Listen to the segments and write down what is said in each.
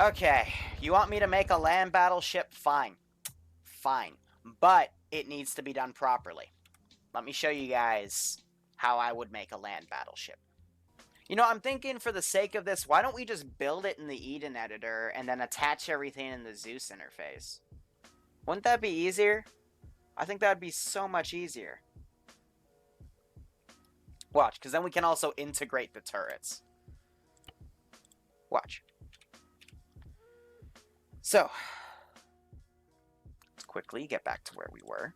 Okay, you want me to make a land battleship? Fine. Fine. But it needs to be done properly. Let me show you guys how I would make a land battleship. You know, I'm thinking for the sake of this, why don't we just build it in the Eden editor and then attach everything in the Zeus interface? Wouldn't that be easier? I think that'd be so much easier. Watch, because then we can also integrate the turrets. Watch. So, let's quickly get back to where we were.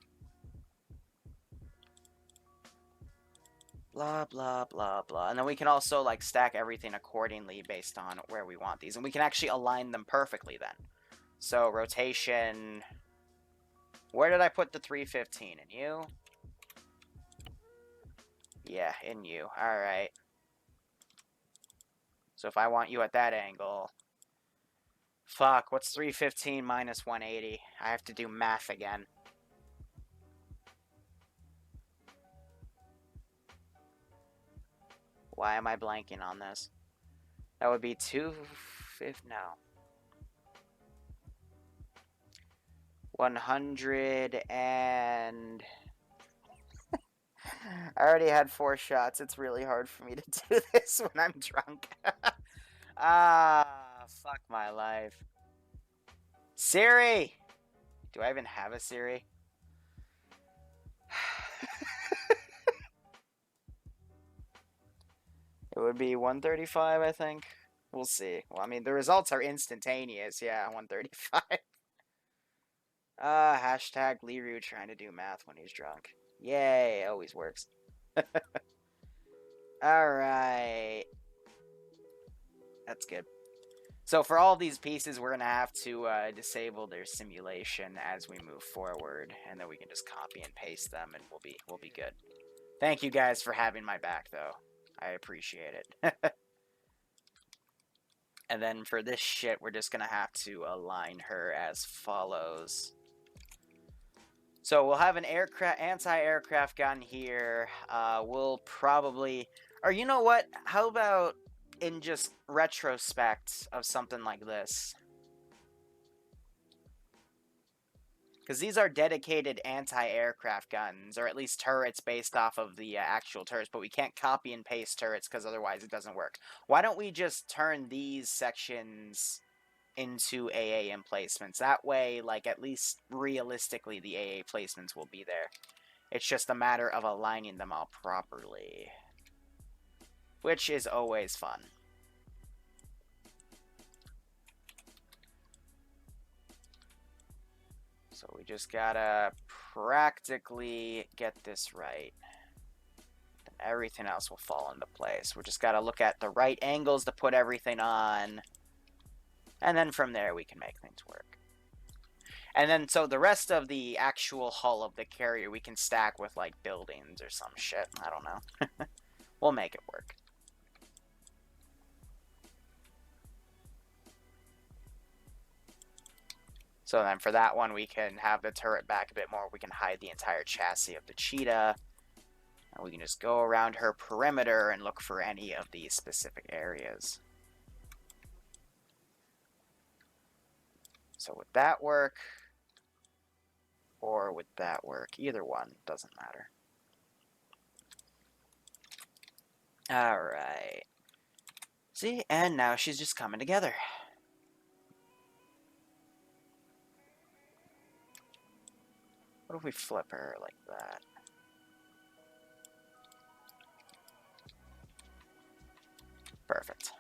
Blah, blah, blah, blah. And then we can also, like, stack everything accordingly based on where we want these. And we can actually align them perfectly then. So, rotation... Where did I put the 315? In you? Yeah, in you. Alright. So if I want you at that angle... Fuck, what's 315 minus 180? I have to do math again. Why am I blanking on this? That would be 250... No. 100 and... I already had 4 shots. It's really hard for me to do this when I'm drunk. Fuck my life. Siri! Do I even have a Siri? It would be 135, I think. We'll see. Well, I mean, the results are instantaneous. Yeah, 135. Hashtag Liru trying to do math when he's drunk. Yay, always works. Alright. That's good. So for all these pieces, we're going to have to disable their simulation as we move forward. And then we can just copy and paste them and we'll be good. Thank you guys for having my back, though. I appreciate it. And then for this shit, we're just going to have to align her as follows. So we'll have an anti-aircraft gun here. We'll probably... Or you know what? How about in just retrospect of something like this? Because these are dedicated anti-aircraft guns, or at least turrets based off of the actual turrets, but we can't copy and paste turrets because otherwise it doesn't work. Why don't we just turn these sections into AA emplacements? That way, like, at least realistically, the AA placements will be there. It's just a matter of aligning them all properly, which is always fun. So we just gotta practically get this right. Then everything else will fall into place. We just gotta look at the right angles to put everything on. And then from there we can make things work. And then so the rest of the actual hull of the carrier we can stack with like buildings or some shit. I don't know. We'll make it work. So then for that one, we can have the turret back a bit more. We can hide the entire chassis of the cheetah. And we can just go around her perimeter and look for any of these specific areas. So would that work? Or would that work? Either one, doesn't matter. Alright. See, and now she's just coming together. What if we flip her like that? Perfect.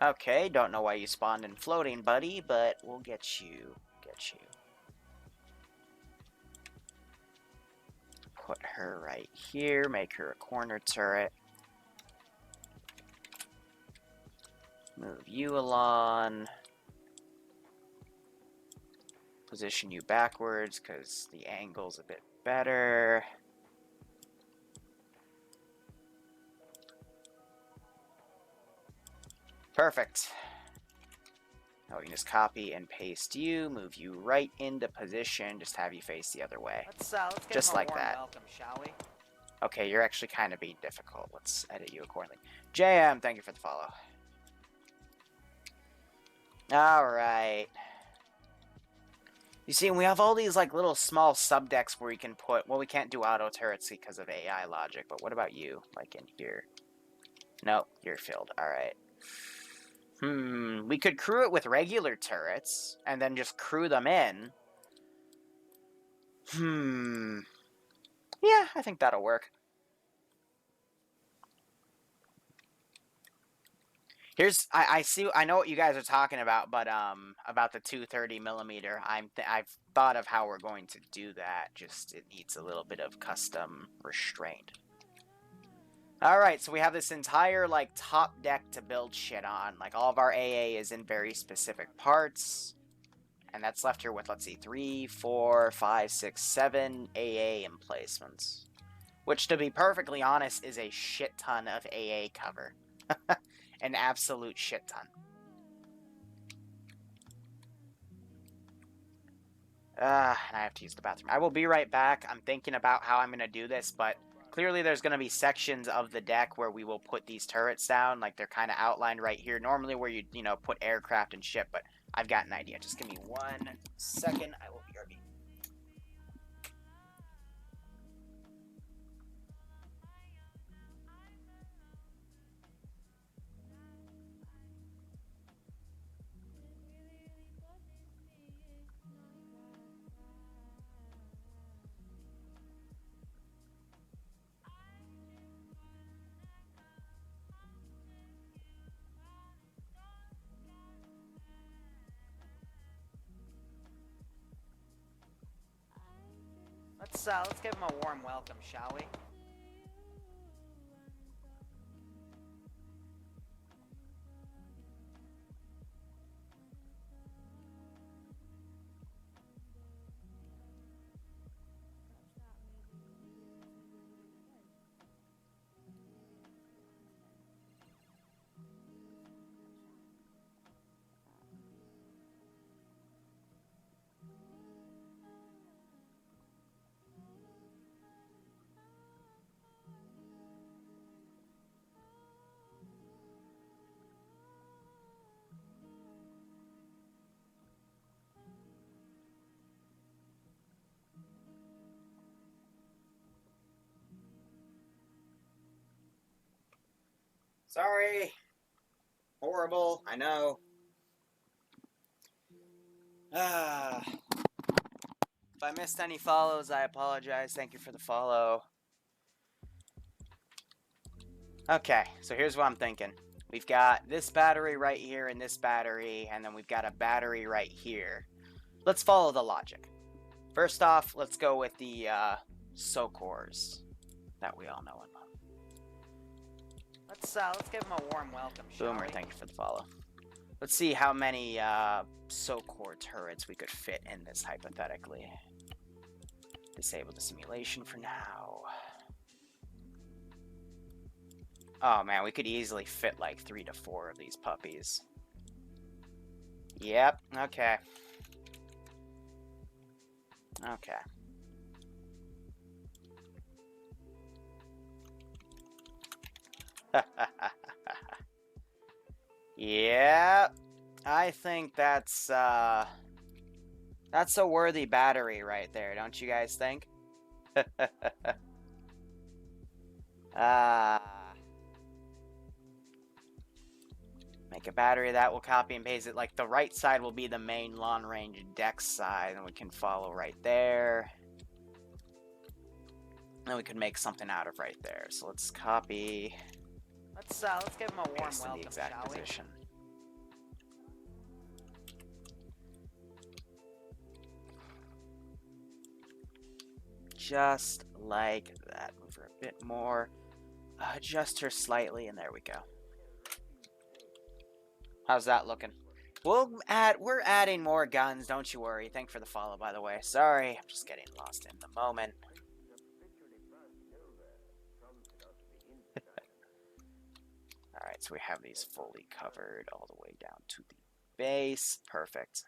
Okay, don't know why you spawned in floating, buddy, but we'll get you. Put her right here, make her a corner turret. Move you along. Position you backwards because the angle's a bit better. Perfect. Now we can just copy and paste you, move you right into position, just have you face the other way. Let's get just him a like warm that. welcome, shall we? Okay, you're actually kind of being difficult. Let's edit you accordingly. JM, thank you for the follow. Alright. You see, we have all these, like, little small subdecks where we can put... Well, we can't do auto turrets because of AI logic, but what about you? Like, in here? Nope, you're filled. Alright. We could crew it with regular turrets, and then just crew them in. Yeah, I think that'll work. Here's I know what you guys are talking about, but about the 230mm. I've thought of how we're going to do that. Just it needs a little bit of custom restraint. All right, so we have this entire like top deck to build shit on. Like all of our AA is in very specific parts, and that's left here with, let's see, 3, 4, 5, 6, 7 AA emplacements. Which, to be perfectly honest, is a shit ton of AA cover. An absolute shit ton. And I have to use the bathroom. I will be right back. I'm thinking about how I'm going to do this, but clearly there's going to be sections of the deck where we will put these turrets down. Like, they're kind of outlined right here. Normally where you know, put aircraft and ship, but I've got an idea. Just give me 1 second. I will be right back. Let's give him a warm welcome, shall we? Sorry. Horrible, I know. If I missed any follows, I apologize. Thank you for the follow. Okay, so here's what I'm thinking. We've got this battery right here and this battery, and then we've got a battery right here. Let's follow the logic. First off, let's go with the Socors that we all know and love. Let's give them a warm welcome, Boomer, thank you for the follow. Let's see how many Socor turrets we could fit in this hypothetically. Disable the simulation for now. Oh man, we could easily fit like 3 to 4 of these puppies. Yep, okay. Okay. Yeah, I think that's a worthy battery right there, don't you guys think? Make a battery that will copy and paste it. Like, the right side will be the main long range deck side, and we can follow right there. And we can make something out of right there. So let's copy. Let's give him a warm welcome, the exact position. Just like that. Move her a bit more. Adjust her slightly, and there we go. How's that looking? We're adding more guns, don't you worry. Thanks for the follow, by the way. Sorry, I'm just getting lost in the moment. Alright, so we have these fully covered all the way down to the base. Perfect.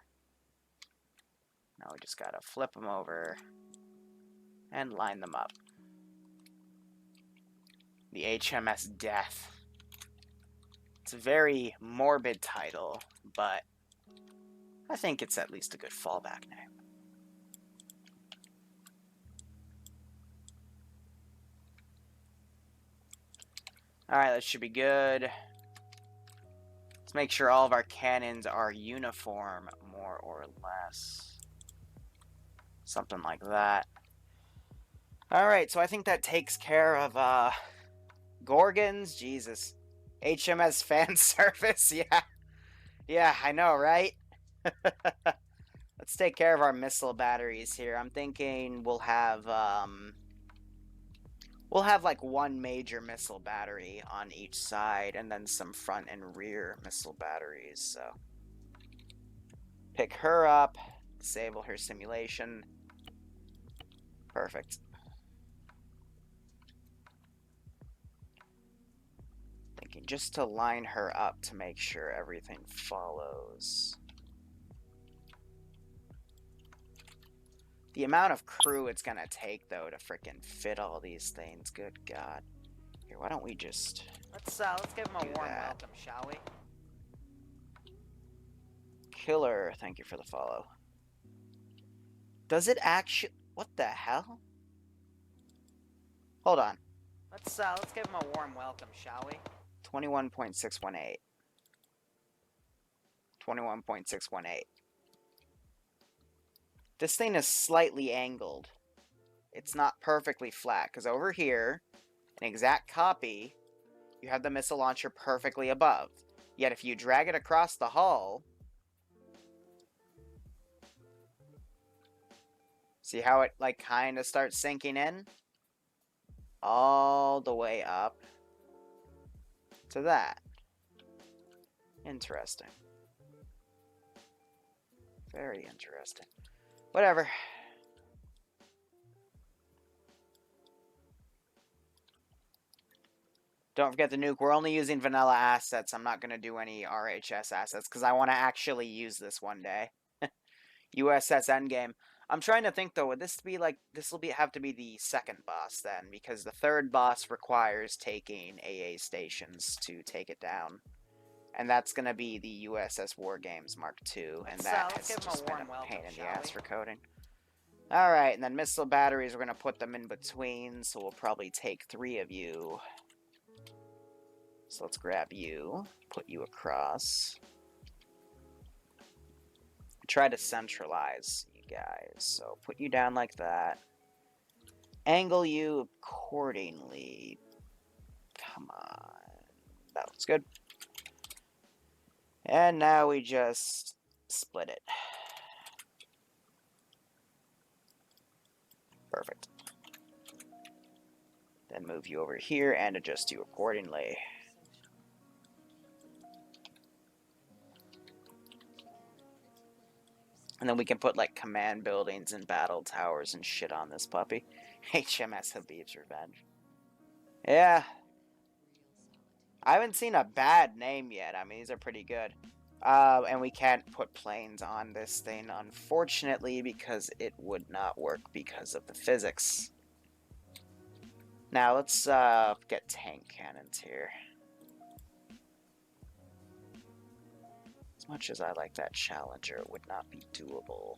Now we just gotta flip them over and line them up. The HMS Death. It's a very morbid title, but I think it's at least a good fallback name. Alright, that should be good. Let's make sure all of our cannons are uniform, more or less. Something like that. Alright, so I think that takes care of, Gorgons? Jesus. HMS fan service? Yeah. Yeah, I know, right? Let's take care of our missile batteries here. I'm thinking we'll have like one major missile battery on each side and then some front and rear missile batteries. So pick her up, disable her simulation. Perfect. Thinking just to line her up to make sure everything follows. The amount of crew it's gonna take, though, to frickin' fit all these things. Good God. Here, why don't we just... Let's give him a warm welcome, shall we? Killer, thank you for the follow. Does it actually... What the hell? Hold on. Let's give him a warm welcome, shall we? 21.618. 21.618. This thing is slightly angled. It's not perfectly flat, because over here, an exact copy, you have the missile launcher perfectly above. Yet if you drag it across the hull, see how it, like, kind of starts sinking in? All the way up to that. Interesting. Very interesting. Whatever. Don't forget the nuke. We're only using vanilla assets. I'm not going to do any RHS assets because I want to actually use this one day. USS Endgame. I'm trying to think, though, would this be like... This will have to be the second boss, then, because the third boss requires taking AA stations to take it down. And that's going to be the USS War Games Mark II, and that has just been a pain in the ass for coding. Alright, and then missile batteries, we're going to put them in between, so we'll probably take 3 of you. So let's grab you, put you across. Try to centralize you guys. So put you down like that. Angle you accordingly. Come on. That looks good. And now we just split it. Perfect. Then move you over here and adjust you accordingly. And then we can put, like, command buildings and battle towers and shit on this puppy. HMS Habib's Revenge. Yeah. I haven't seen a bad name yet. I mean, these are pretty good. And we can't put planes on this thing, unfortunately, because it would not work because of the physics. Now, let's get tank cannons here. As much as I like that Challenger, it would not be doable.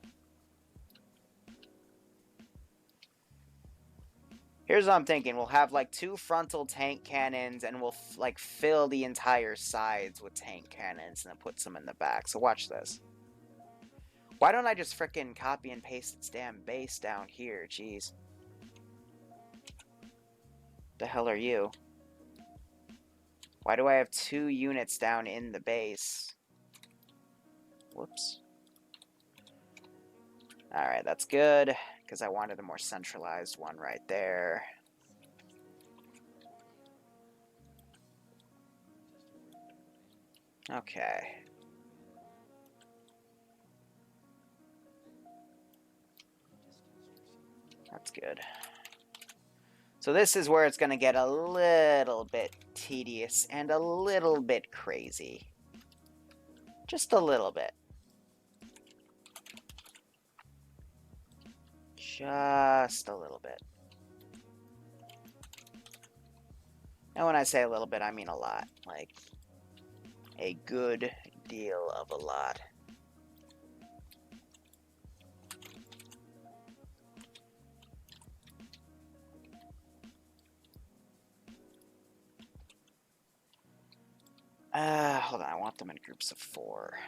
Here's what I'm thinking. We'll have, like, 2 frontal tank cannons, and we'll, like, fill the entire sides with tank cannons, and then put some in the back. So watch this. Why don't I just frickin' copy and paste its damn base down here? Jeez. The hell are you? Why do I have 2 units down in the base? Whoops. Alright, that's good, because I wanted a more centralized one right there. Okay. That's good. So this is where it's going to get a little bit tedious and a little bit crazy. Just a little bit. Just a little bit. And when I say a little bit, I mean a lot. Like, a good deal of a lot. Hold on, I want them in groups of 4.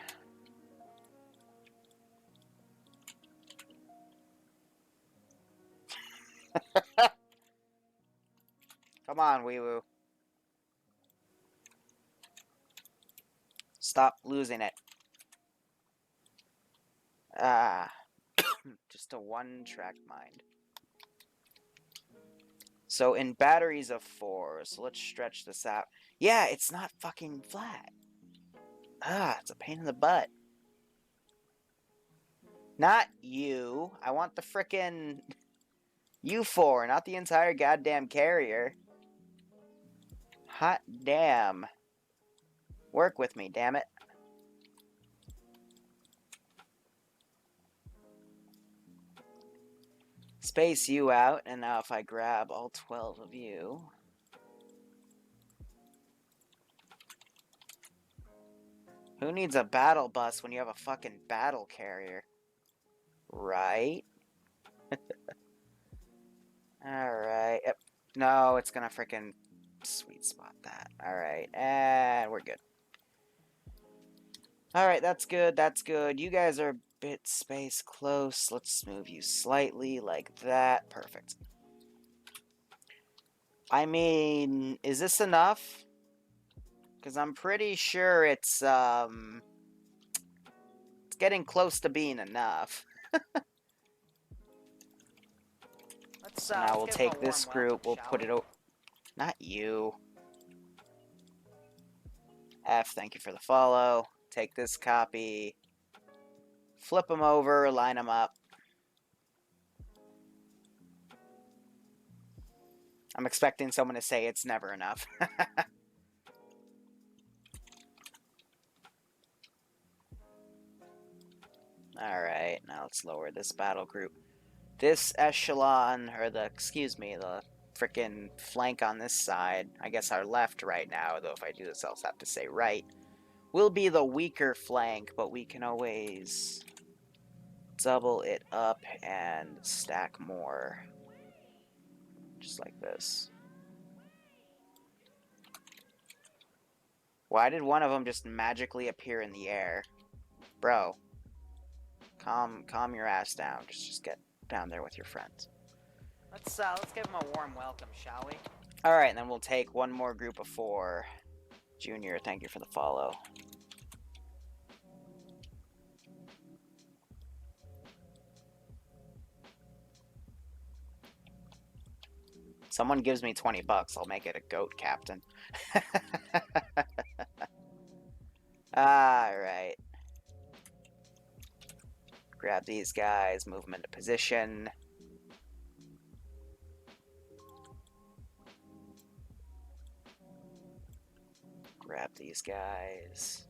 Come on, Wee-Woo. Stop losing it. Just a one-track mind. So in batteries of 4, so let's stretch this out. Yeah, it's not fucking flat. It's a pain in the butt. Not you. I want the frickin' U4, not the entire goddamn carrier. Hot damn. Work with me, damn it. Space you out, and now if I grab all 12 of you... Who needs a battle bus when you have a fucking battle carrier? Right? Alright. Yep. No, it's gonna frickin' sweet spot that. Alright, and we're good. Alright, that's good, that's good. You guys are a bit space close. Let's move you slightly like that. Perfect. I mean, is this enough? Because I'm pretty sure it's getting close to being enough. So now we'll take this group, we'll put it over... Not you. F, thank you for the follow. Take this copy. Flip them over, line them up. I'm expecting someone to say it's never enough. Alright, now let's lower this battle group. This echelon, or the frickin' flank on this side, I guess our left right now, though if I do this I'll have to say right, will be the weaker flank, but we can always double it up and stack more. Just like this. Why did one of them just magically appear in the air? Bro. Calm your ass down. Just get down there with your friends. Let's give him a warm welcome, shall we? Alright, and then we'll take one more group of 4. Junior, thank you for the follow. Someone gives me 20 bucks, I'll make it a goat captain. Alright. Grab these guys, move them into position. Grab these guys.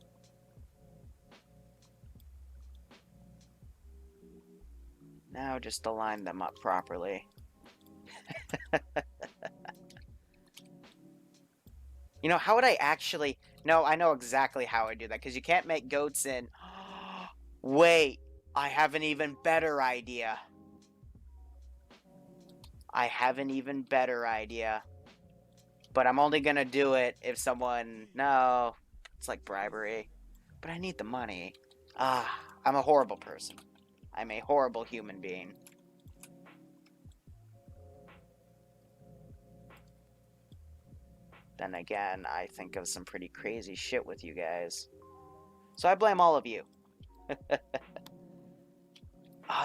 Now just align them up properly. You know, how would I actually... No, I know exactly how I do that, because you can't make goats in... Wait, I have an even better idea. I have an even better idea. But I'm only gonna do it if someone... No, it's like bribery. But I need the money. I'm a horrible person. I'm a horrible human being. Then again, I think of some pretty crazy shit with you guys. So I blame all of you.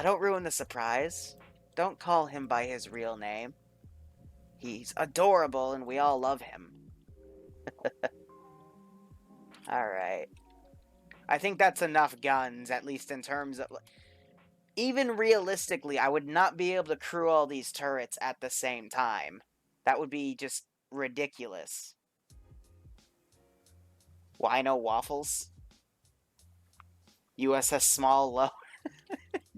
Don't ruin the surprise. Don't call him by his real name. He's adorable and we all love him. Alright. I think that's enough guns, at least in terms of... Even realistically, I would not be able to crew all these turrets at the same time. That would be just ridiculous. Wino waffles? USS Small Loan.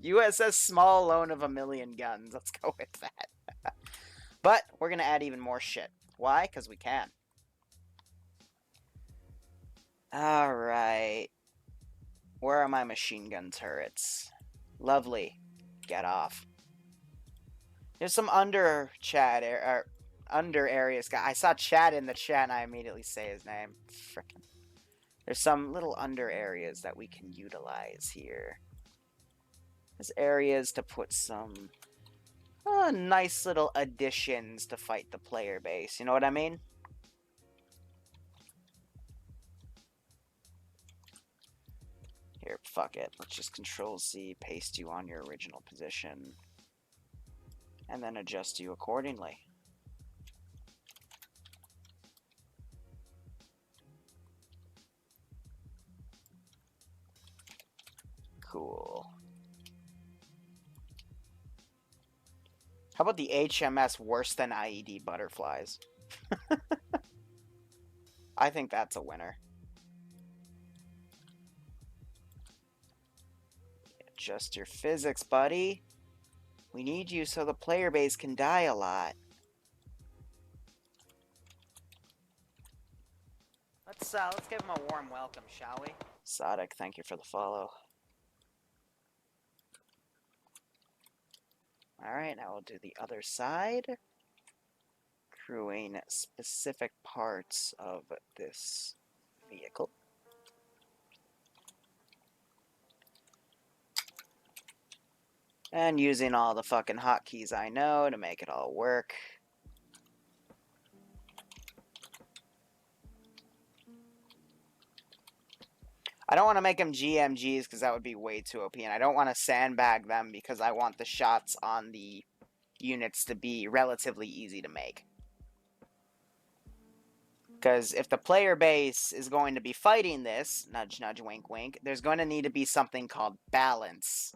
USS Small Loan of 1,000,000 guns. Let's go with that. But we're going to add even more shit. Why? Because we can. Alright. Where are my machine gun turrets? Lovely. Get off. There's some under areas. I saw Chad in the chat and I immediately say his name. Frickin'. There's some little under areas that we can utilize here. There's areas to put some nice little additions to fight the player base. You know what I mean? Here, fuck it. Let's just Control-C, paste you on your original position, and then adjust you accordingly. Cool. How about the HMS worse than IED butterflies? I think that's a winner. Adjust your physics, buddy. We need you so the player base can die a lot. Let's give him a warm welcome, shall we? Sodic, thank you for the follow. Alright, now we'll do the other side. Crewing specific parts of this vehicle. And using all the fucking hotkeys I know to make it all work. I don't want to make them GMGs because that would be way too OP, and I don't want to sandbag them because I want the shots on the units to be relatively easy to make. Because if the player base is going to be fighting this, nudge nudge wink wink, there's going to need to be something called balance.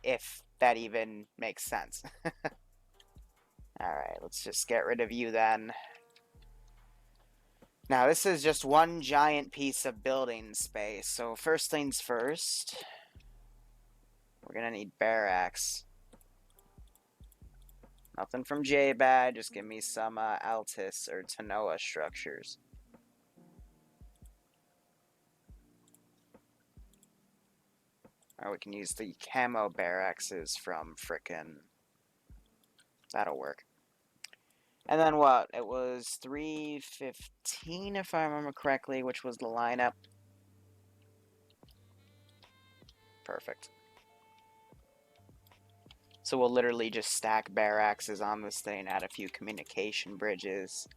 If that even makes sense. Alright, let's just get rid of you then. Now, this is just one giant piece of building space, so first things first, we're gonna need barracks. Nothing from J-Bad, just give me some Altis or Tanoa structures. Or we can use the camo barracks from frickin'... That'll work. And then what? It was 315, if I remember correctly, which was the lineup. Perfect. So we'll literally just stack barracks on this thing, add a few communication bridges.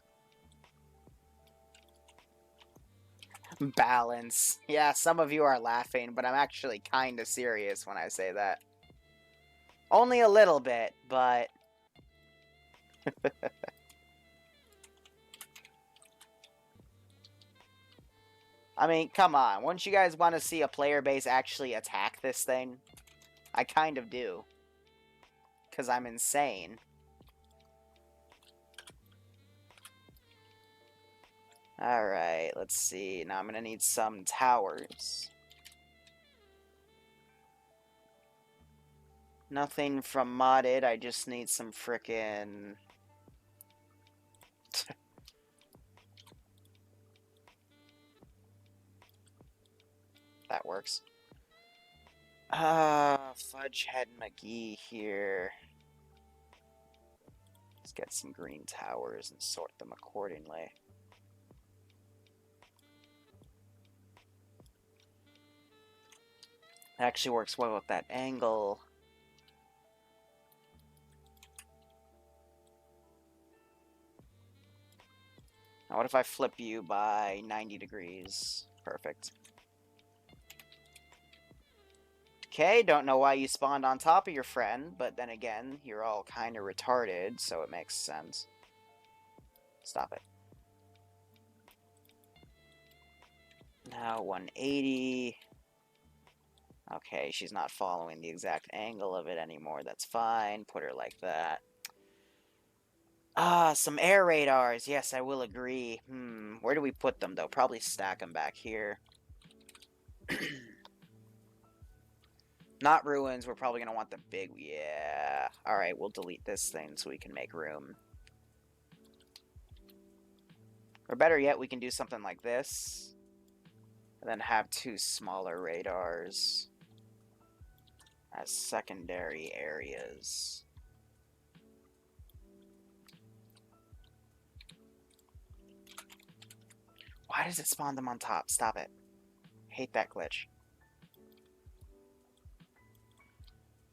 Balance. Yeah, some of you are laughing, but I'm actually kind of serious when I say that. Only a little bit, but... I mean, come on. Wouldn't you guys want to see a player base actually attack this thing? I kind of do. Because I'm insane. Alright, let's see. Now I'm going to need some towers. Nothing from modded. I just need some frickin'... That works. Fudgehead McGee here. Let's get some green towers and sort them accordingly. It actually works well with that angle. Now what if I flip you by 90 degrees? Perfect. Okay, don't know why you spawned on top of your friend, but then again, you're all kind of retarded, so it makes sense. Stop it. Now 180. Okay, she's not following the exact angle of it anymore. That's fine. Put her like that. Some air radars. Yes, I will agree. Where do we put them, though? Probably stack them back here. Not ruins. We're probably going to want the big... Yeah. Alright, we'll delete this thing so we can make room. Or better yet, we can do something like this. And then have 2 smaller radars as secondary areas. Why does it spawn them on top? Stop it. Hate that glitch.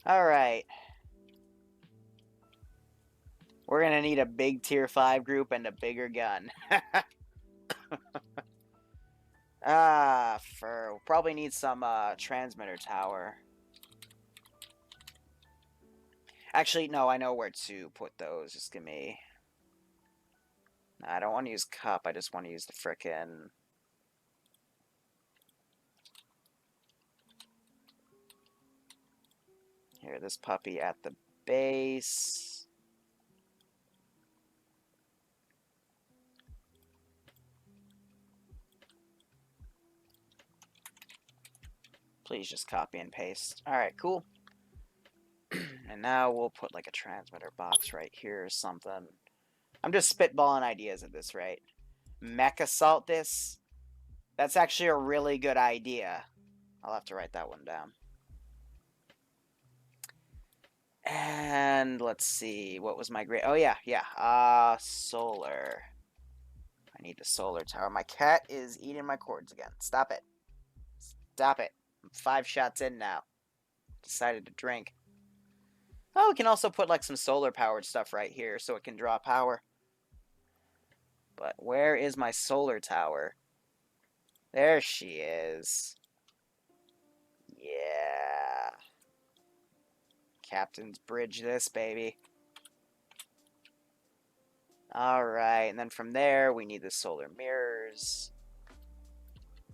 Alright. We're gonna need a big tier 5 group and a bigger gun. We'll probably need some transmitter tower. Actually, no, I know where to put those. Just give me... I don't want to use cup, I just want to use the frickin'... Here, this puppy at the base. Please just copy and paste. Alright, cool. And now we'll put like a transmitter box right here or something. I'm just spitballing ideas at this rate. Mech assault this? That's actually a really good idea. I'll have to write that one down. And let's see, what was my grade? Oh yeah, solar. I need the solar tower. My cat is eating my cords again. Stop it. Stop it. I'm 5 shots in now. Decided to drink. Oh, we can also put like some solar powered stuff right here so it can draw power. But where is my solar tower? There she is. Yeah. Captain's bridge this, baby. Alright, and then from there, we need the solar mirrors.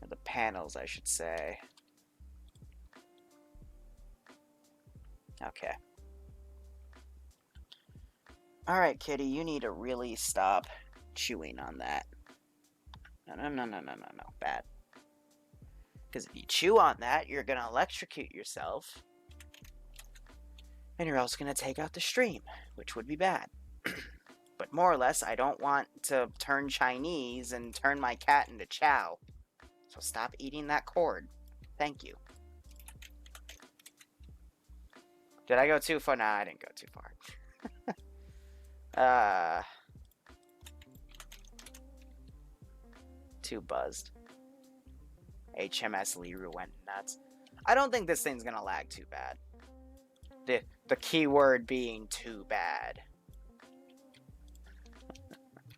Or the panels, I should say. Okay. Alright, kitty, you need to really stop chewing on that. No. Bad. Because if you chew on that, you're going to electrocute yourself. And you're also going to take out the stream, which would be bad. But more or less, I don't want to turn Chinese and turn my cat into Chow. So stop eating that cord. Thank you. Did I go too far? Nah, I didn't go too far. Too buzzed. HMS Liru went nuts. I don't think this thing's gonna lag too bad. The key word being too bad.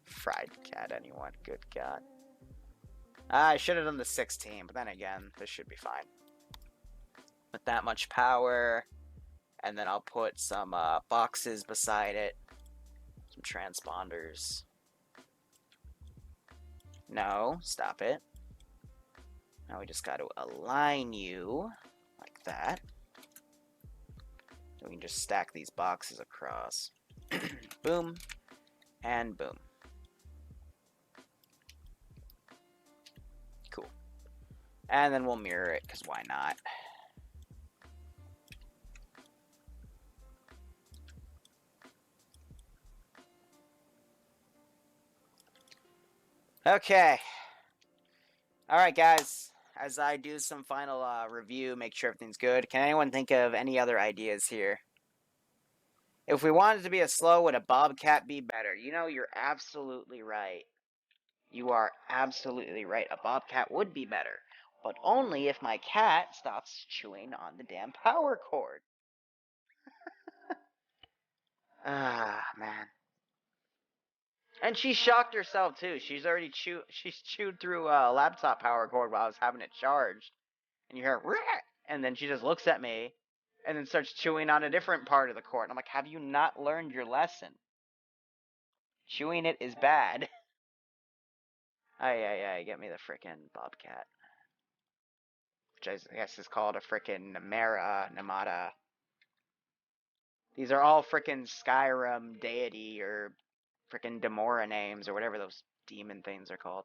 Fried cat, anyone? Good God. I should have done the 16, but then again, this should be fine. With that much power, and then I'll put some boxes beside it. Some transponders. No, stop it. Now we just got to align you like that. We can just stack these boxes across. Boom. And boom. Cool. And then we'll mirror it, because why not? Okay. Alright, guys. As I do some final review, make sure everything's good. Can anyone think of any other ideas here? If we wanted to be a slow, would a bobcat be better? You know, you're absolutely right. You are absolutely right. A bobcat would be better. But only if my cat stops chewing on the damn power cord. Ah, man. And she shocked herself too. She's chewed through a laptop power cord while I was having it charged. And you hear "Rah!" And then she just looks at me and then starts chewing on a different part of the cord. I'm like, have you not learned your lesson? Chewing it is bad. Ay, get me the frickin' bobcat. Which I guess is called a frickin' Namada. These are all frickin' Skyrim deity or frickin' Demora names or whatever those demon things are called.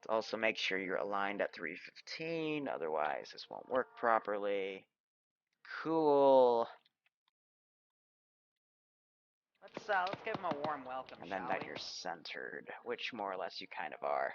Also make sure you're aligned at 315, otherwise this won't work properly. Cool. Let's give him a warm welcome, And then that you're centered, which more or less you kind of are.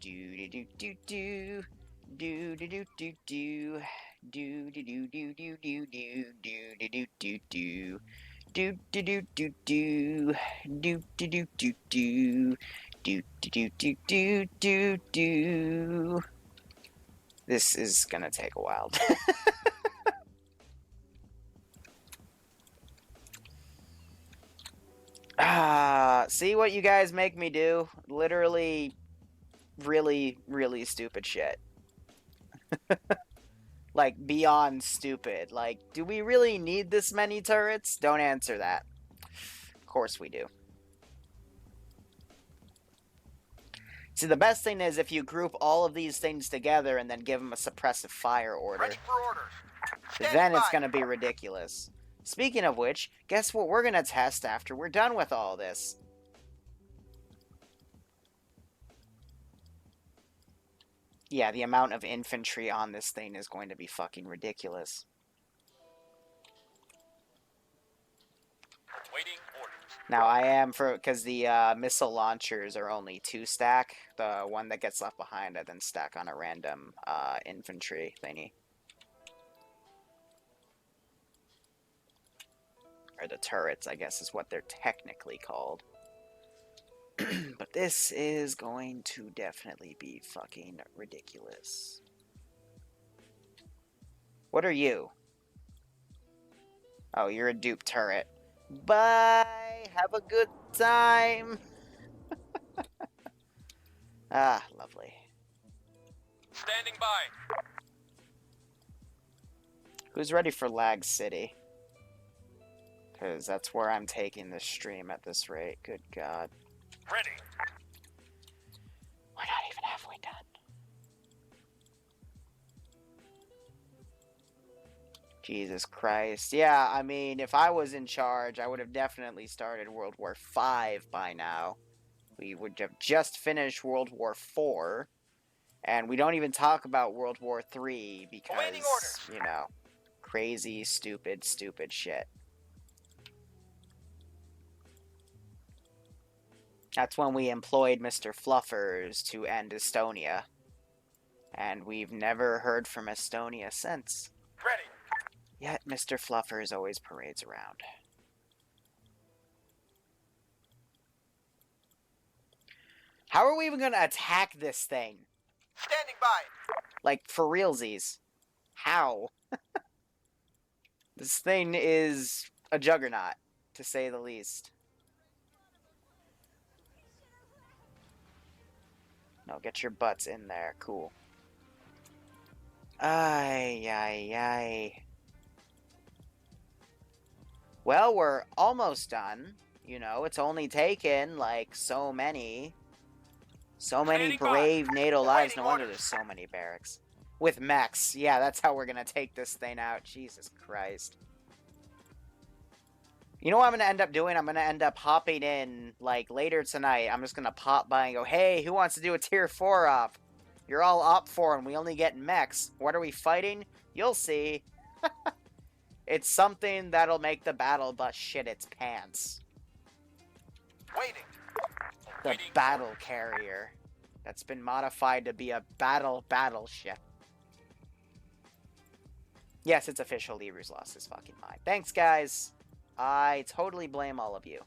Do do do do do. Do do do do do. Do do do do do do do do do do do. Do do do do do. Do do do do do. Do do do do do do. This is gonna take a while. See what you guys make me do? Literally, really, really stupid shit. Like, beyond stupid. Like, do we really need this many turrets? Don't answer that. Of course we do. See, the best thing is if you group all of these things together and then give them a suppressive fire order. Ready for orders. Then it's by. going to be ridiculous. Speaking of which, guess what we're going to test after we're done with all this? Yeah, the amount of infantry on this thing is going to be fucking ridiculous. Waiting orders. Now, I am because the missile launchers are only 2 stack. The one that gets left behind, I then stack on a random infantry thingy. Or the turrets, I guess is what they're technically called. But this is going to definitely be fucking ridiculous. What are you? Oh, you're a dupe turret. Bye! Have a good time! Ah, lovely. Standing by. Who's ready for Lag City? Because that's where I'm taking this stream at this rate. Good God. Ready. We're not even halfway done. Jesus Christ. Yeah, I mean, if I was in charge, I would have definitely started World War V by now. We would have just finished World War IV. And we don't even talk about World War III because, Awaiting orders. you know, crazy, stupid, stupid shit. That's when we employed Mr. Fluffers to end Estonia. And we've never heard from Estonia since. Ready. Yet Mr. Fluffers always parades around. How are we even going to attack this thing? Standing by. Like, for realsies. How? This thing is a juggernaut, to say the least. No, get your butts in there. Cool. Ay, ay, ay. Well, we're almost done. You know, it's only taken, like, so many brave NATO lives. No wonder there's so many barracks. With mechs. Yeah, that's how we're gonna take this thing out. Jesus Christ. You know what I'm gonna end up doing? I'm gonna end up hopping in, like, later tonight. I'm just gonna pop by and go, hey, who wants to do a tier 4 op? You're all op 4 and we only get mechs. What are we fighting? You'll see. It's something that'll make the battle bus shit its pants. Waiting. The Waiting. battle carrier. That's been modified to be a battleship. Yes, it's official. Liru's lost his fucking mind. Thanks, guys. I totally blame all of you.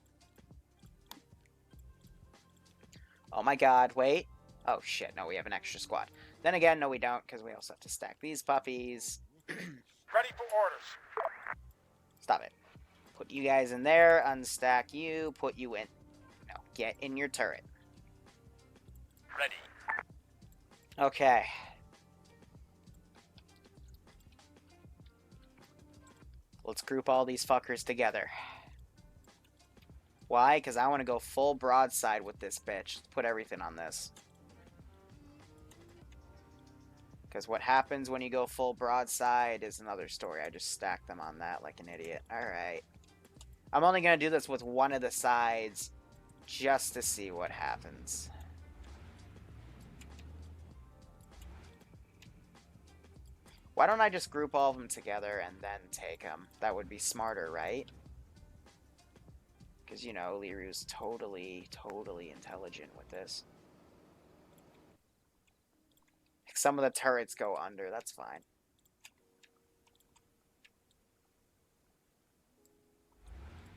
Oh my god, wait. Oh shit, no, we have an extra squad. Then again, no we don't, because we also have to stack these puppies. Ready for orders. Stop it. Put you guys in there, unstack you, put you in. No, get in your turret. Ready. Okay. Let's group all these fuckers together. Why? Because I want to go full broadside with this bitch. Let's put everything on this. Because what happens when you go full broadside is another story. I just stacked them on that like an idiot. Alright. I'm only going to do this with one of the sides just to see what happens. Why don't I just group all of them together and then take them? That would be smarter, right? Because, you know, Liru's totally intelligent with this. some of the turrets go under. That's fine.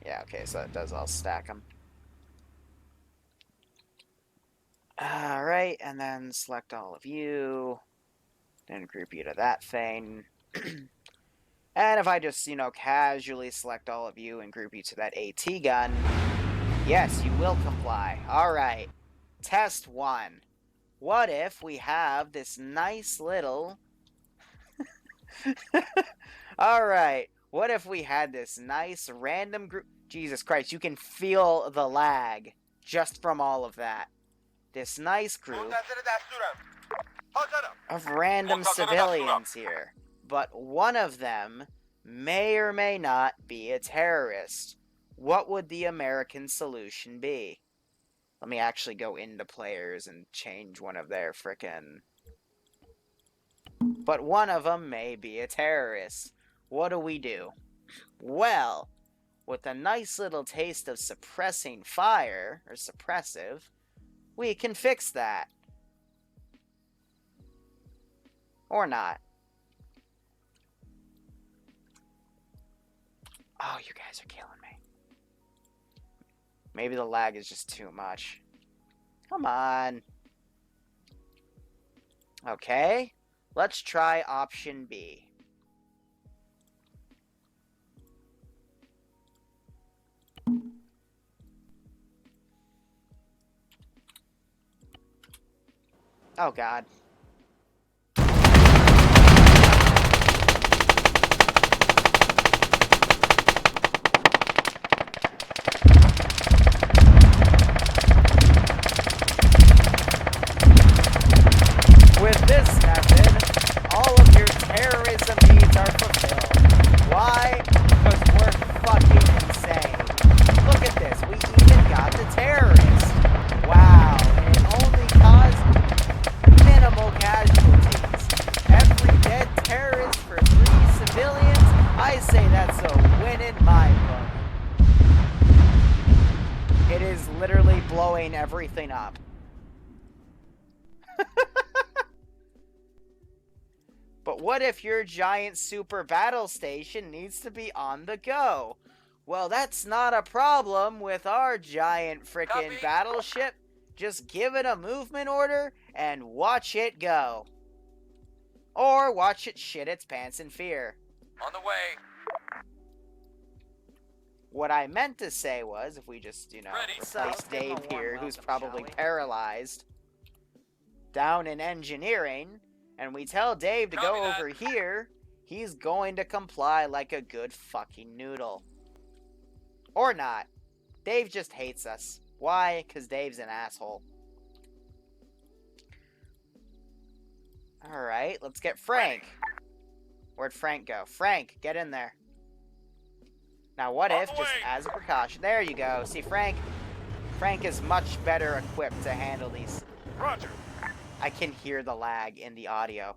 Yeah, okay, so that does all stack them. Alright, and then select all of you. Then group you to that thing. And if I just, you know, casually select all of you and group you to that AT gun, yes, you will comply. Alright. Test 1. What if we have this nice little... Alright. What if we had this nice random group... Jesus Christ, you can feel the lag just from all of that. This nice group of random civilians here. But one of them may or may not be a terrorist. What would the American solution be? Let me actually go into players and change one of their frickin'... But one of them may be a terrorist. What do? Well, with a nice little taste of suppressing fire, or suppressive, we can fix that. Or not. Oh, you guys are killing me. Maybe the lag is just too much. Come on. Okay. Let's try option B. Oh, God. With this method, all of your terrorism needs are fulfilled. Why? Because we're fucking insane. Look at this. We even got the terrorists. Wow. And it only caused minimal casualties. Every dead terrorist for 3 civilians? I say that's a win in my book. It is literally blowing everything up. But what if your giant super battle station needs to be on the go? Well, that's not a problem with our giant frickin' battleship. Just give it a movement order and watch it go. Or watch it shit its pants in fear. On the way. What I meant to say was, if we just, you know, Ready. replace So, give him a Dave warm here, who's welcome, probably shall we? paralyzed, down in engineering, and we tell Dave to Copy go that. over here, he's going to comply like a good fucking noodle. Or not. Dave just hates us. Why? Because Dave's an asshole. Alright, let's get Frank. Where'd Frank go? Frank, get in there. Now what On if, the just way. as a precaution, there you go. See, Frank is much better equipped to handle these. Roger. I can hear the lag in the audio.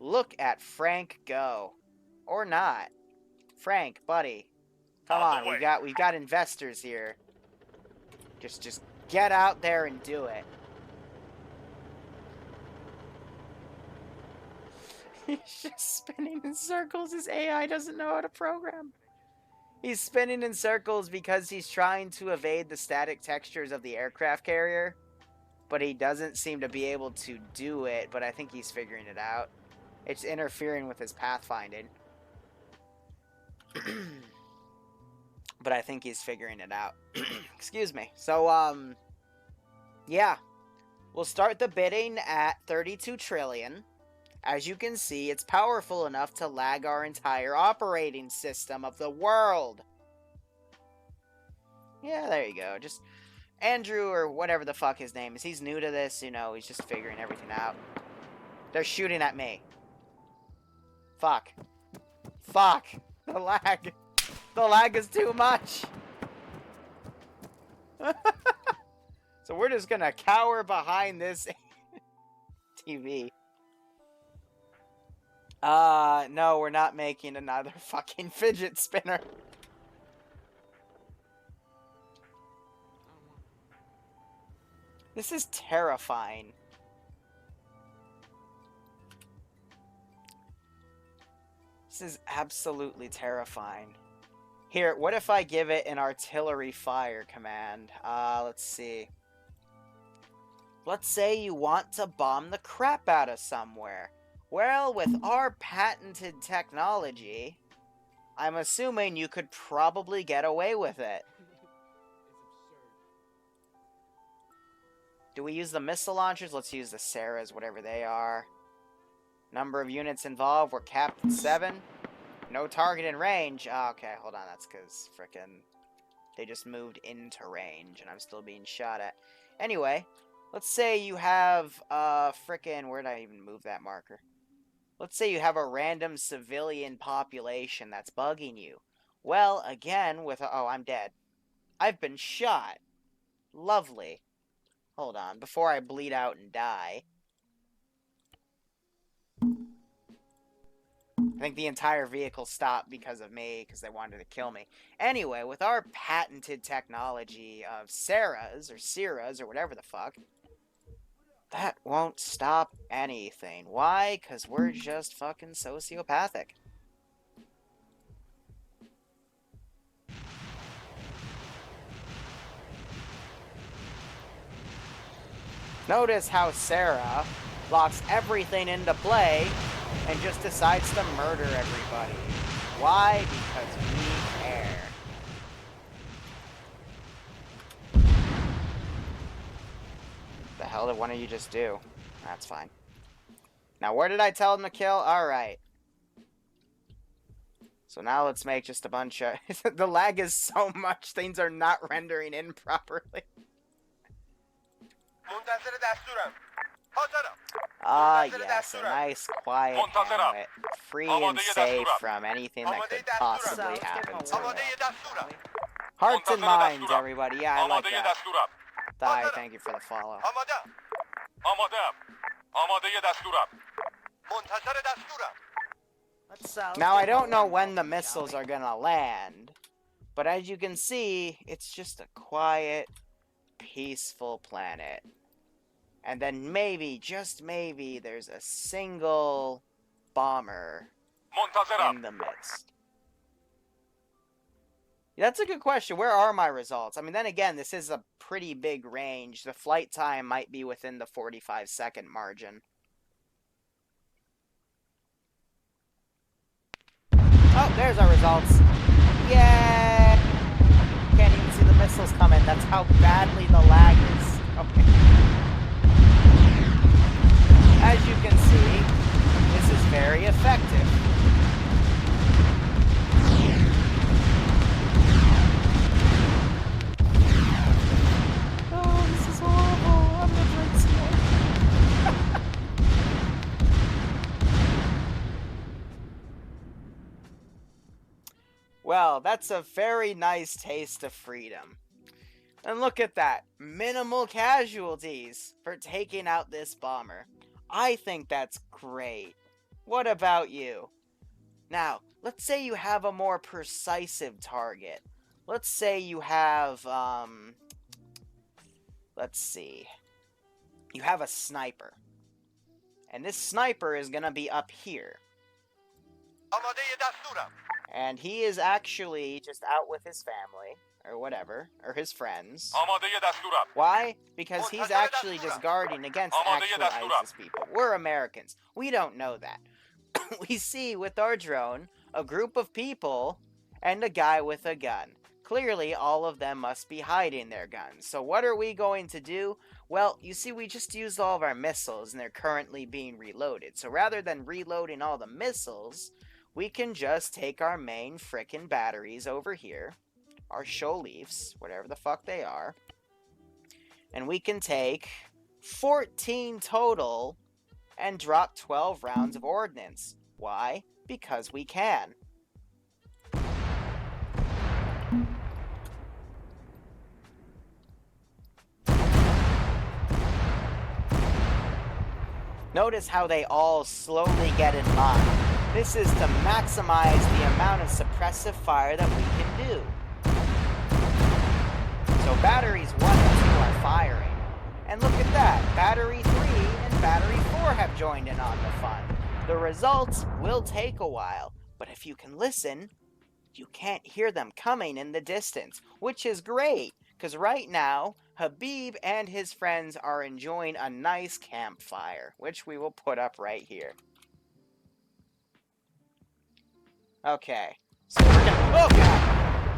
Look at Frank go. Or not. Frank, buddy. Come On on, the way. we've got investors here. Just get out there and do it. He's just spinning in circles. His AI doesn't know how to program. He's spinning in circles because he's trying to evade the static textures of the aircraft carrier. But he doesn't seem to be able to do it, but I think he's figuring it out. It's interfering with his pathfinding. But I think he's figuring it out. Excuse me. So, yeah. We'll start the bidding at 32 trillion. As you can see, it's powerful enough to lag our entire operating system of the world. Yeah, there you go. Just Andrew, or whatever the fuck his name is, he's new to this, you know, he's just figuring everything out. They're shooting at me. Fuck. Fuck. The lag. The lag is too much. So we're just gonna cower behind this TV. No, we're not making another fucking fidget spinner. This is terrifying. This is absolutely terrifying. Here, what if I give it an artillery fire command? Let's see. Let's say you want to bomb the crap out of somewhere. Well, with our patented technology, I'm assuming you could probably get away with it. Do we use the missile launchers? Let's use the Sarahs, whatever they are. Number of units involved, we're capped at 7. No target in range. Oh, okay, hold on, that's because frickin' they just moved into range and I'm still being shot at. Anyway, let's say you have, frickin', where'd I even move that marker? Let's say you have a random civilian population that's bugging you. Well, again, with, oh, I'm dead. I've been shot. Lovely. Hold on, before I bleed out and die. I think the entire vehicle stopped because of me, because they wanted to kill me. Anyway, with our patented technology of Sarahs, or Seras, or whatever the fuck, that won't stop anything. Why? Because we're just fucking sociopathic. Notice how Sarah locks everything into play and just decides to murder everybody. Why? Because we care. The hell did one of you just do? That's fine. Now, where did I tell them to kill? Alright. So now let's make just a bunch of... The lag is so much, things are not rendering in properly. Yes, a nice, quiet hamlet. Free and safe from anything that could possibly happen to it. Hearts and minds, everybody. Yeah, I like that. Thigh, thank you for the follow. Let's Now, I give 'em a don't know warm when the welcome, missiles shall are gonna land, but as you can see, it's just a quiet, peaceful planet. And then maybe, just maybe, there's a single bomber in the midst. That's a good question. Where are my results? I mean, then again, this is a pretty big range. The flight time might be within the 45-second margin. Oh, there's our results. Yay! Can't even see the missiles coming. That's how badly the lag is. Okay. As you can see, this is very effective. Oh, this is horrible. I'm gonna drink some more. Well, that's a very nice taste of freedom. And look at that. Minimal casualties for taking out this bomber. I think that's great. What about you? Now, let's say you have a more precisive target. Let's say you have, let's see. You have a sniper. And this sniper is gonna be up here. And he is actually just out with his family, or whatever, or his friends. Why? Because he's actually just guarding against actual ISIS people. We're Americans. We don't know that. We see with our drone a group of people and a guy with a gun. Clearly, all of them must be hiding their guns. So what are we going to do? Well, you see, we just used all of our missiles, and they're currently being reloaded. So rather than reloading all the missiles, we can just take our main frickin' batteries over here, our show leafs, whatever the fuck they are, and we can take 14 total and drop 12 rounds of ordnance. Why? Because we can. Notice how they all slowly get in line. This is to maximize the amount of suppressive fire that we can do. So batteries 1 and 2 are firing. And look at that, battery 3 and battery 4 have joined in on the fun. The results will take a while, but if you can listen, you can't hear them coming in the distance, which is great, because right now, Habib and his friends are enjoying a nice campfire, which we will put up right here. Okay, so we're gonna... Oh, God!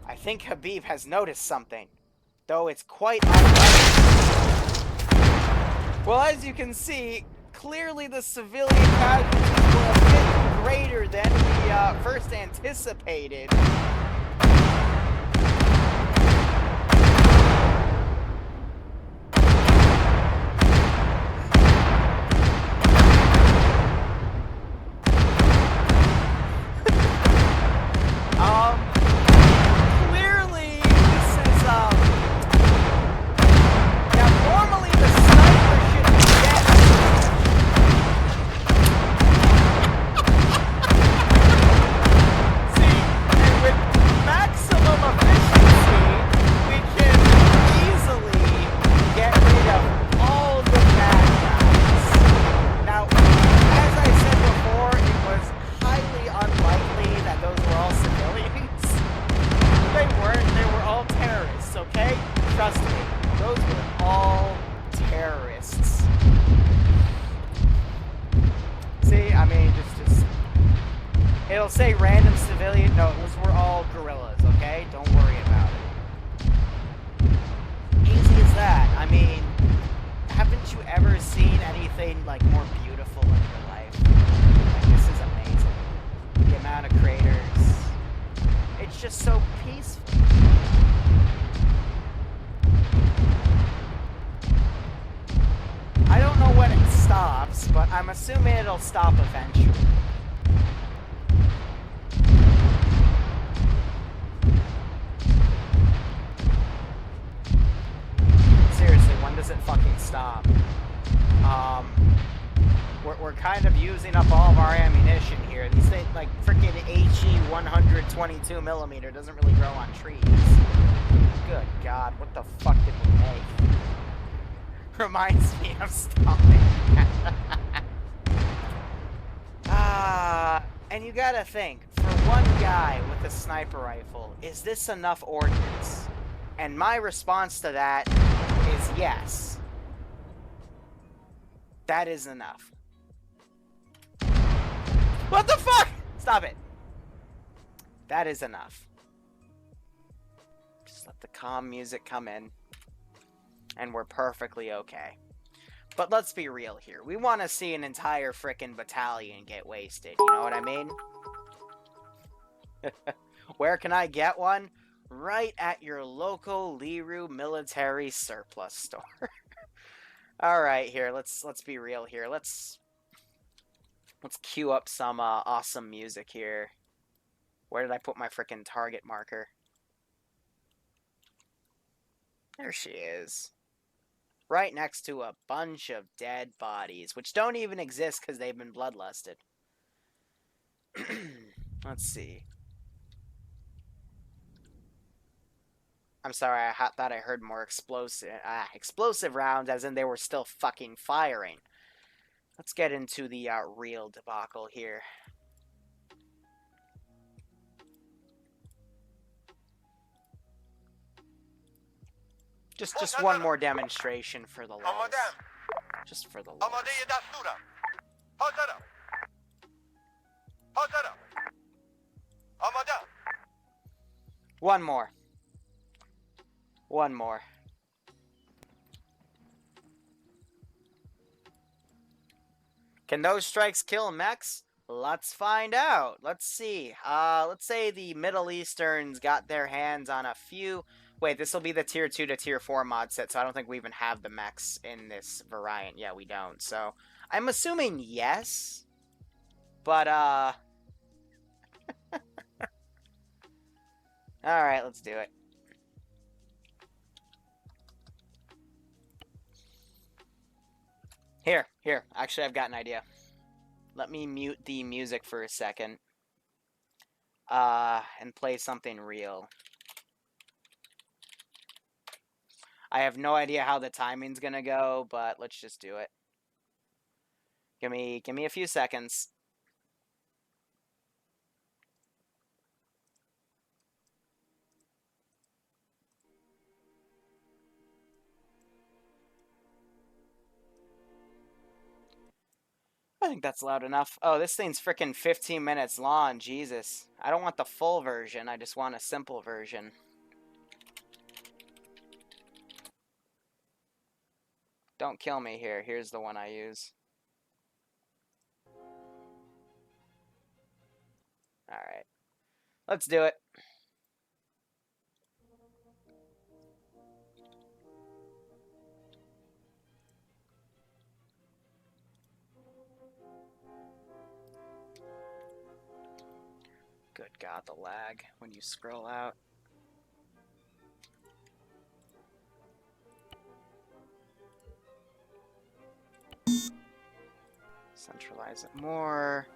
I think Habib has noticed something, though it's quite unlikely. Well, as you can see, clearly the civilian casualties were a bit greater than we first anticipated. Clearly, this is, now normally the sniper should be dead. See, and with maximum efficiency, we can easily get rid of all the bad guys. Now, as I said before, it was highly unlikely that those were all civilians. They weren't, they were all terrorists, okay? Trust me, those were all terrorists. See, I mean, just it'll say random civilian. No, those were all guerrillas, okay? Don't worry about it. Easy as that. I mean, haven't you ever seen anything, like, more beautiful in your life? Like, this is amazing. The amount of craters. It's just so peaceful. I don't know when it stops, but I'm assuming it'll stop eventually. Seriously, when does it fucking stop? We're kind of using up all of our ammunition here. These things, like, freaking HE 122mm doesn't really grow on trees. Good God, what the fuck did we make? Reminds me of stopping. And you gotta think, for one guy with a sniper rifle, is this enough ordnance? And my response to that is yes. That is enough. What the fuck? Stop it. That is enough. Just let the calm music come in. And we're perfectly okay. But let's be real here. We want to see an entire frickin' battalion get wasted. You know what I mean? Where can I get one? Right at your local Liru military surplus store. Alright, here. Let's be real here. Let's cue up some awesome music here. Where did I put my frickin' target marker? There she is. Right next to a bunch of dead bodies, which don't even exist because they've been bloodlusted. Let's see. I'm sorry, I thought I heard more explosive rounds, as in they were still fucking firing. Let's get into the real debacle here. Just one more demonstration for the lulz. Just for the lulz. One more. One more. Can those strikes kill mechs? Let's find out. Let's see. Let's say the Middle Easterns got their hands on a few... Wait, this will be the Tier 2 to Tier 4 mod set, so I don't think we even have the mechs in this variant. Yeah, we don't. So, I'm assuming yes. But, Alright, let's do it. Here. Actually, I've got an idea. Let me mute the music for a second. And play something real. I have no idea how the timing's gonna go, but let's just do it. Give me a few seconds. I think that's loud enough. Oh, this thing's freaking 15 minutes long. Jesus. I don't want the full version. I just want a simple version. Don't kill me here. Here's the one I use. Alright. Let's do it. Good God, the lag when you scroll out. Centralize it more.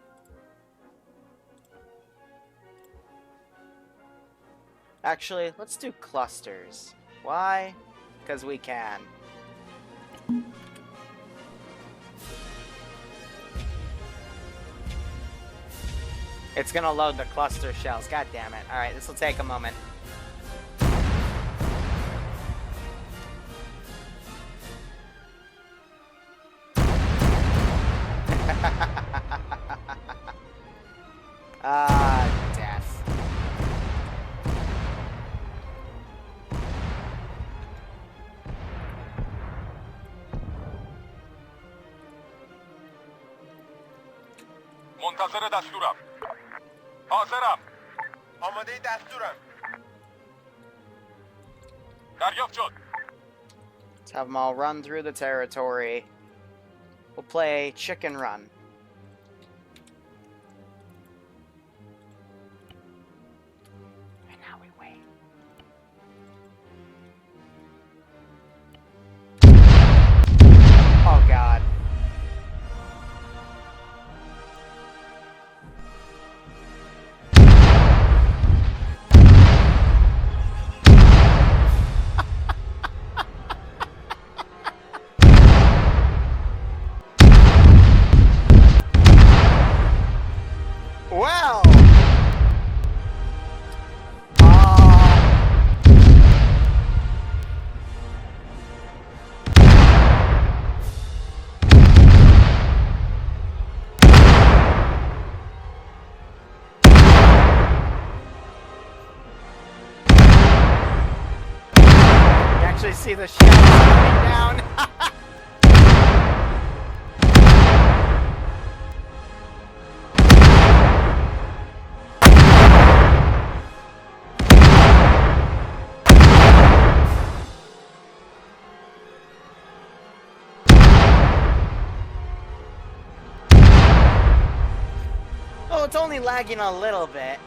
Actually, let's do clusters. Why? Because we can. It's gonna load the cluster shells. God damn it. Alright, this will take a moment. Death. منتظر دستورم. حاضرم. آماده دستورم. دریافت شد. Let's have them all run through the territory. We'll play chicken run. And now we wait. Oh God. Well. You actually see the shells coming down. Oh, it's only lagging a little bit.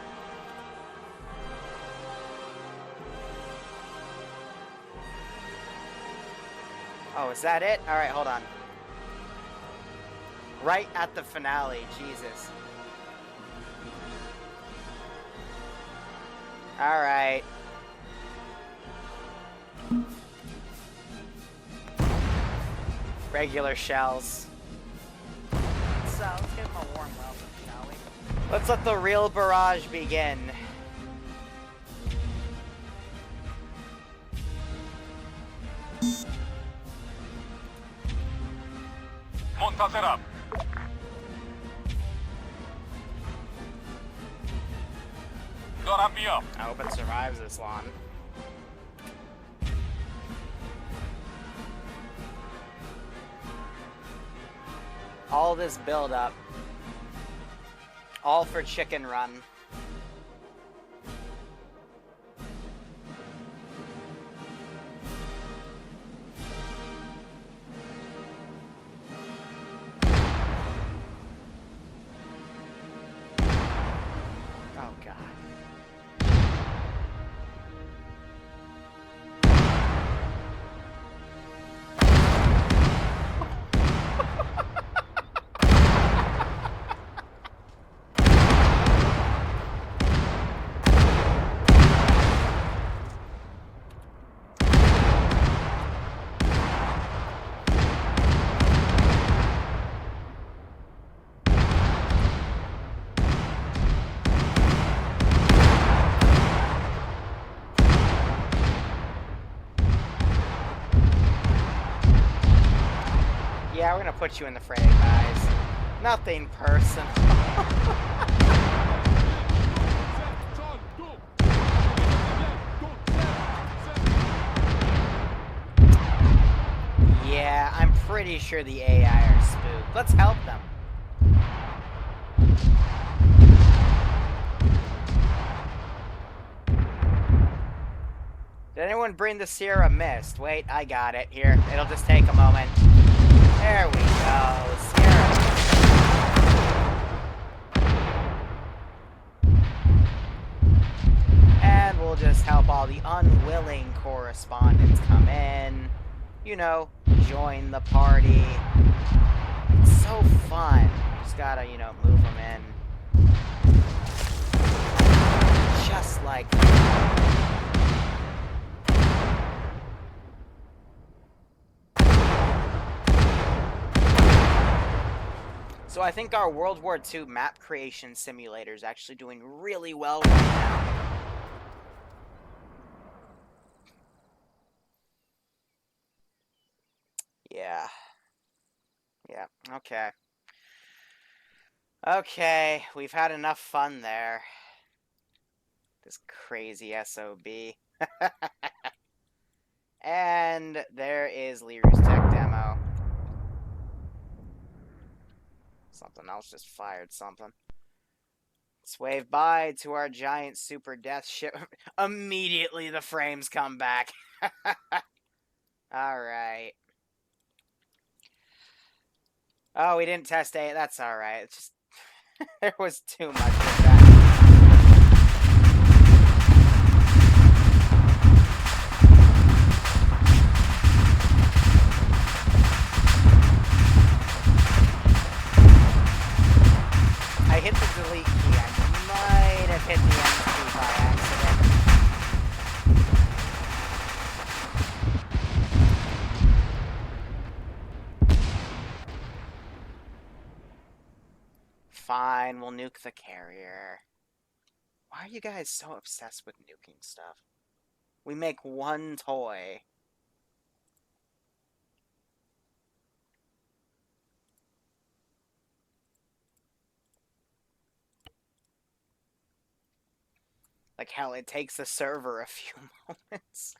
Oh, is that it? Alright, hold on. Right at the finale, Jesus. Alright. Regular shells. Let's give him a warm welcome, shall we? Let's let the real barrage begin. منتظرم. دارم بیام. I hope it survives this long. All this build up. All for chicken run. Oh God. put you in the fray, guys. Nothing personal. Yeah, I'm pretty sure the AI are spooked. Let's help them. Did anyone bring the Sierra Mist? Wait, I got it. Here, it'll just take a moment. There we go. Sierra Mist. And we'll just help all the unwilling correspondents come in. You know, join the party. It's so fun. You just gotta, you know, move them in. Just like that. So I think our World War II map creation simulator is actually doing really well right now. Yeah. Yeah, okay. Okay, we've had enough fun there. This crazy SOB. And there is Liru's tech demo. Something else just fired something. Let's wave bye to our giant super death ship. Immediately the frames come back. Alright. Oh, we didn't test A. That's alright. It's just there was too much of that. I hit the delete key. I might have hit the end key by accident. Fine, we'll nuke the carrier. Why are you guys so obsessed with nuking stuff? We make one toy. Like, hell, it takes the server a few moments.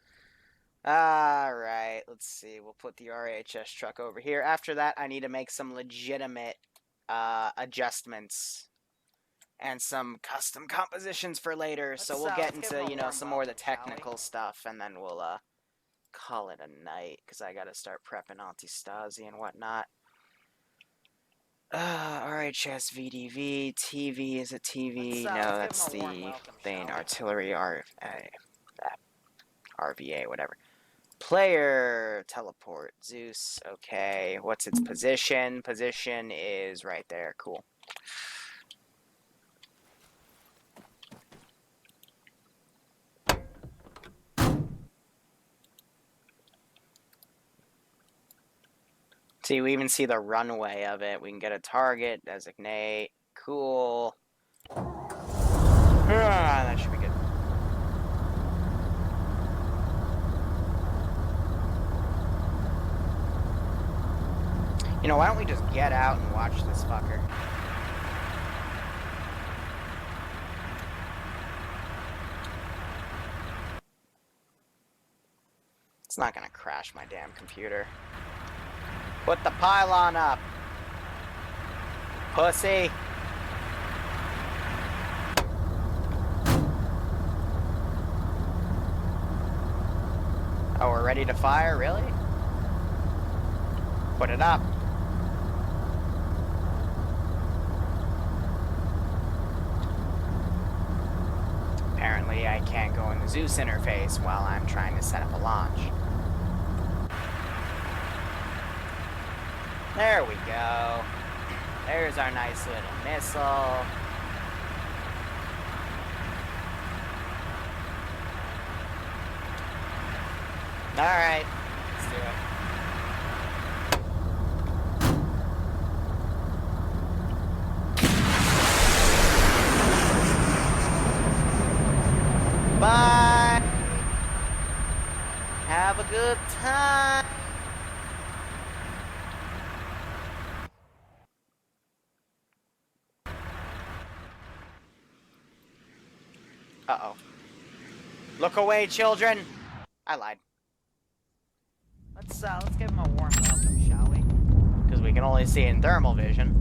Alright, let's see. We'll put the RHS truck over here. After that, I need to make some legitimate adjustments and some custom compositions for later. So we'll get into, you know, some more of the technical stuff, and then we'll call it a night, because I gotta start prepping Anti-Stasi and whatnot. RHS VDV, TV, is it TV? No, that's the main artillery RVA, whatever. Player, teleport, Zeus, okay. What's its position? Position is right there, cool. See, we even see the runway of it. We can get a target, designate, cool. That should be good. You know, why don't we just get out and watch this fucker? It's not gonna crash my damn computer. Put the pylon up. Pussy. Oh, we're ready to fire? Really? Put it up. Apparently, I can't go in the Zeus interface while I'm trying to set up a launch. There we go. There's our nice little missile. Alright, let's do it. Bye! Have a good time! Uh-oh. Look away, children! I lied. Let's give him a warm welcome, shall we? Because we can only see in thermal vision.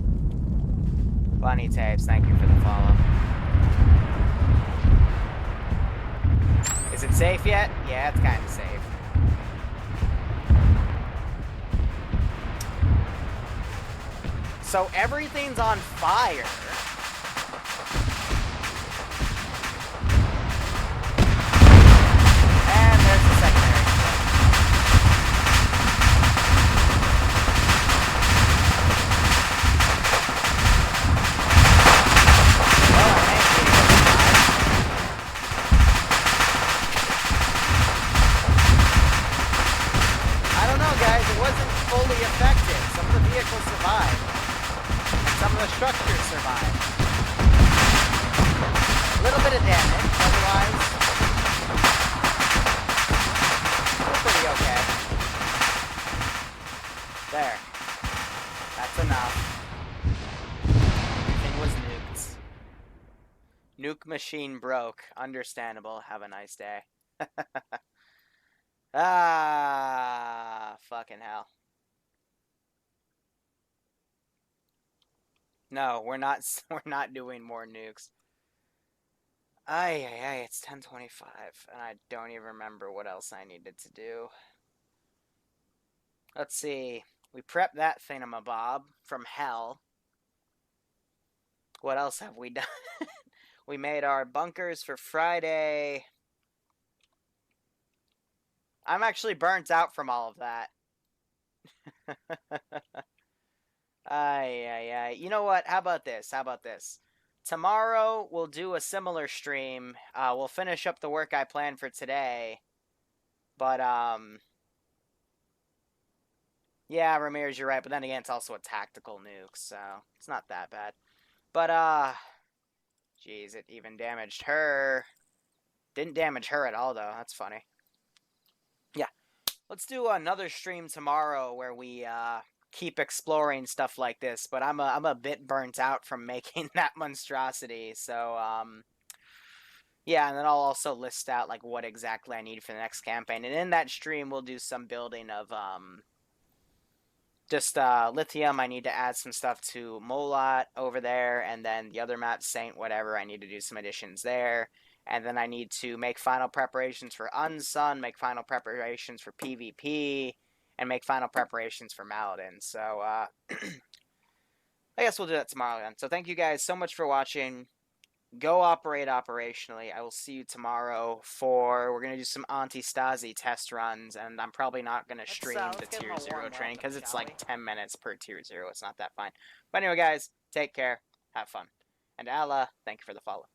Bunny Tapes, thank you for the follow. Is it safe yet? Yeah, it's kind of safe. So everything's on fire. And there's the secondary. Well, I think we did I don't know, guys. It wasn't fully effective. Some of the vehicles survived. Some of the structures survived. A little bit of damage, otherwise, we're pretty okay. There. That's enough. Everything was nuked. Nuke machine broke. Understandable. Have a nice day. Ah, fucking hell. No, we're not doing more nukes. Ay, it's 10:25, and I don't even remember what else I needed to do. Let's see. We prepped that thingamabob from hell. What else have we done? We made our bunkers for Friday. I'm actually burnt out from all of that. Ay. You know what? How about this? Tomorrow, we'll do a similar stream. We'll finish up the work I planned for today. But, yeah, Ramirez, you're right. But then again, it's also a tactical nuke, so it's not that bad. But, jeez, it even damaged her. Didn't damage her at all, though. That's funny. Yeah. Let's do another stream tomorrow where we, keep exploring stuff like this, but I'm a bit burnt out from making that monstrosity, so yeah, and then I'll also list out like what exactly I need for the next campaign, and in that stream we'll do some building of just lithium. I need to add some stuff to Molat over there, and then the other map, Saint whatever, I need to do some additions there. And then I need to make final preparations for Unsun, make final preparations for PvP, and make final preparations for Maladin. So, I guess we'll do that tomorrow then. So thank you guys so much for watching. Go operate operationally. I will see you tomorrow we're going to do some Anti-Stasi test runs, and I'm probably not going to stream the let's give him Tier a 0 warm training, because welcome, it's shall like we? 10 minutes per Tier 0. It's not that fine. But anyway, guys, take care. Have fun. And Allah, thank you for the follow.